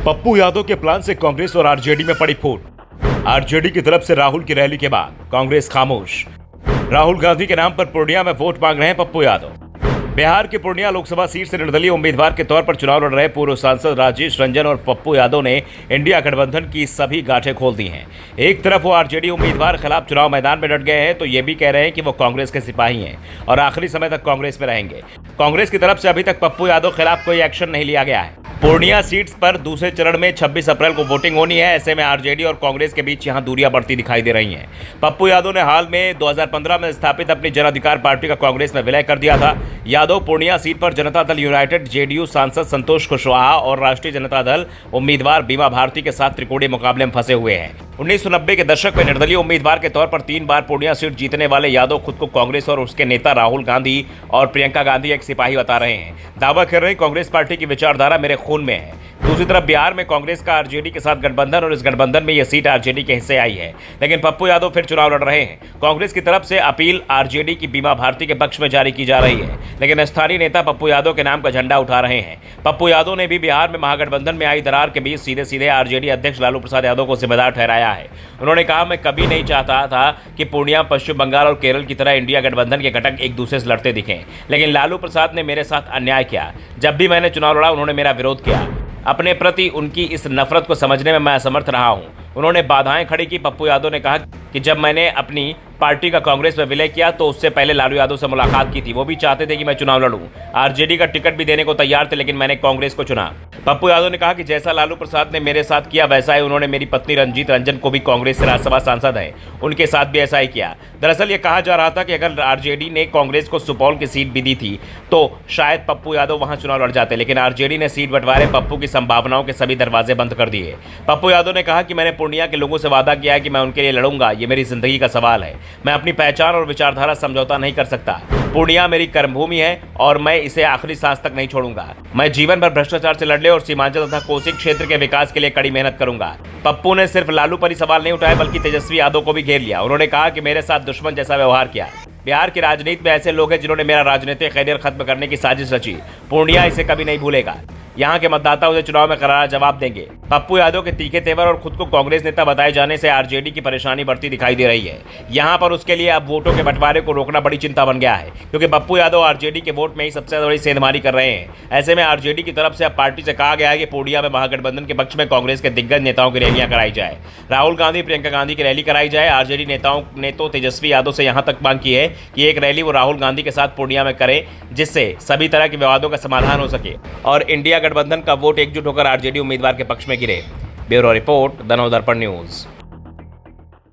पप्पू यादव के प्लान से कांग्रेस और आरजेडी में पड़ी फूट। आरजेडी की तरफ से राहुल की रैली के बाद कांग्रेस खामोश। राहुल गांधी के नाम पर पूर्णिया में वोट मांग रहे हैं पप्पू यादव। बिहार के पूर्णिया लोकसभा सीट से निर्दलीय उम्मीदवार के तौर पर चुनाव लड़ रहे पूर्व सांसद राजेश रंजन और पप्पू यादव ने इंडिया गठबंधन की सभी गांठें खोल दी हैं। एक तरफ वो आरजेडी उम्मीदवार खिलाफ चुनाव मैदान में डट गए हैं, तो ये भी कह रहे हैं कि वो कांग्रेस के सिपाही हैं और आखिरी समय तक कांग्रेस में रहेंगे। कांग्रेस की तरफ से अभी तक पप्पू यादव खिलाफ कोई एक्शन नहीं लिया गया है। पूर्णिया सीट्स पर दूसरे चरण में 26 अप्रैल को वोटिंग होनी है। ऐसे में आरजेडी और कांग्रेस के बीच यहां दूरियां बढ़ती दिखाई दे रही हैं। पप्पू यादव ने हाल में 2015 में स्थापित अपनी जन अधिकार पार्टी का कांग्रेस में विलय कर दिया था। यादव पूर्णिया सीट पर जनता दल यूनाइटेड, जेडीयू सांसद संतोष कुशवाहा और राष्ट्रीय जनता दल उम्मीदवार बीमा भारती के साथ त्रिकोणीय मुकाबले में फंसे हुए हैं। 1990 के दशक में निर्दलीय उम्मीदवार के तौर पर 3 बार पूर्णिया सीट जीतने वाले यादव खुद को कांग्रेस और उसके नेता राहुल गांधी और प्रियंका गांधी एक सिपाही बता रहे हैं। दावा कर रहे हैं कांग्रेस पार्टी की विचारधारा मेरे खून में है। दूसरी तरफ बिहार में कांग्रेस का आरजेडी के साथ गठबंधन और इस गठबंधन में यह सीट आरजेडी के हिस्से आई है, लेकिन पप्पू यादव फिर चुनाव लड़ रहे हैं। कांग्रेस की तरफ से अपील आरजेडी की बीमा भारती के पक्ष में जारी की जा रही है, लेकिन स्थानीय नेता पप्पू यादव के नाम का झंडा उठा रहे हैं। पप्पू यादव ने भी बिहार में महागठबंधन में आई दरार के बीच सीधे सीधे आरजेडी अध्यक्ष लालू प्रसाद यादव को जिम्मेदार ठहराया है। उन्होंने कहा, मैं कभी नहीं चाहता था कि पूर्णिया, पश्चिम बंगाल और केरल की तरह इंडिया गठबंधन के घटक एक दूसरे से लड़ते दिखें, लेकिन लालू प्रसाद ने मेरे साथ अन्याय किया। जब भी मैंने चुनाव लड़ा उन्होंने मेरा विरोध किया। अपने प्रति उनकी इस नफरत को समझने में मैं असमर्थ रहा हूं। उन्होंने बाधाएं खड़ी की। पप्पू यादव ने कहा कि जब मैंने अपनी पार्टी का कांग्रेस में विलय किया तो उससे पहले लालू यादव से मुलाकात की थी। वो भी चाहते थे कि मैं चुनाव लड़ूं, आरजेडी का टिकट भी देने को तैयार थे, लेकिन मैंने कांग्रेस को चुना। पप्पू यादव ने कहा कि जैसा लालू प्रसाद ने मेरे साथ किया वैसा ही उन्होंने मेरी पत्नी रंजीत रंजन को भी, कांग्रेस से राज्यसभा सांसद है, उनके साथ भी ऐसा ही किया। दरअसल ये कहा जा रहा था कि अगर आरजेडी ने कांग्रेस को सुपौल की सीट भी दी थी तो शायद पप्पू यादव वहां चुनाव लड़ जाते, लेकिन आरजेडी ने सीट बंटवारे पप्पू की संभावनाओं के सभी दरवाजे बंद कर दिए। पप्पू यादव ने कहा कि मैंने पूर्णिया के लोगों से वादा किया है कि मैं उनके लिए लड़ूंगा। ये मेरी जिंदगी का सवाल है। मैं अपनी पहचान और विचारधारा समझौता नहीं कर सकता। पूर्णिया मेरी कर्मभूमि है और मैं इसे आखिरी सांस तक नहीं छोड़ूंगा। मैं जीवन भर भ्रष्टाचार से लड़ने और सीमांचल तथा कोसी क्षेत्र के विकास के लिए कड़ी मेहनत करूंगा। पप्पू ने सिर्फ लालू पर ही सवाल नहीं उठाए, बल्कि तेजस्वी यादव को भी घेर लिया। उन्होंने कहा कि मेरे साथ दुश्मन जैसा व्यवहार किया। बिहार की राजनीति में ऐसे लोग हैं जिन्होंने मेरा राजनीतिक कैरियर खत्म करने की साजिश रची। पूर्णिया इसे कभी नहीं भूलेगा। यहाँ के मतदाता उसे चुनाव में करारा जवाब देंगे। पप्पू यादव के तीखे तेवर और खुद को कांग्रेस नेता बताए जाने से आरजेडी की परेशानी बढ़ती दिखाई दे रही है। यहाँ पर उसके लिए अब वोटों के बंटवारे को रोकना बड़ी चिंता बन गया है, क्योंकि पप्पू यादव आरजेडी के वोट में ही सबसे बड़ी सेंधमारी कर रहे हैं। ऐसे में आरजेडी की तरफ से अब पार्टी से कहा गया है कि पूर्णिया में महागठबंधन के पक्ष में कांग्रेस के दिग्गज नेताओं की रैलियां कराई जाए। राहुल गांधी, प्रियंका गांधी की रैली कराई जाए। आरजेडी नेताओं ने तो तेजस्वी यादव से यहाँ तक मांग की है कि एक रैली वो राहुल गांधी के साथ पूर्णिया में करें, जिससे सभी तरह के विवादों का समाधान हो सके और इंडिया गठबंधन का वोट एकजुट होकर आरजेडी उम्मीदवार के पक्ष में गिरे। Bureau report, the Navdarpan news.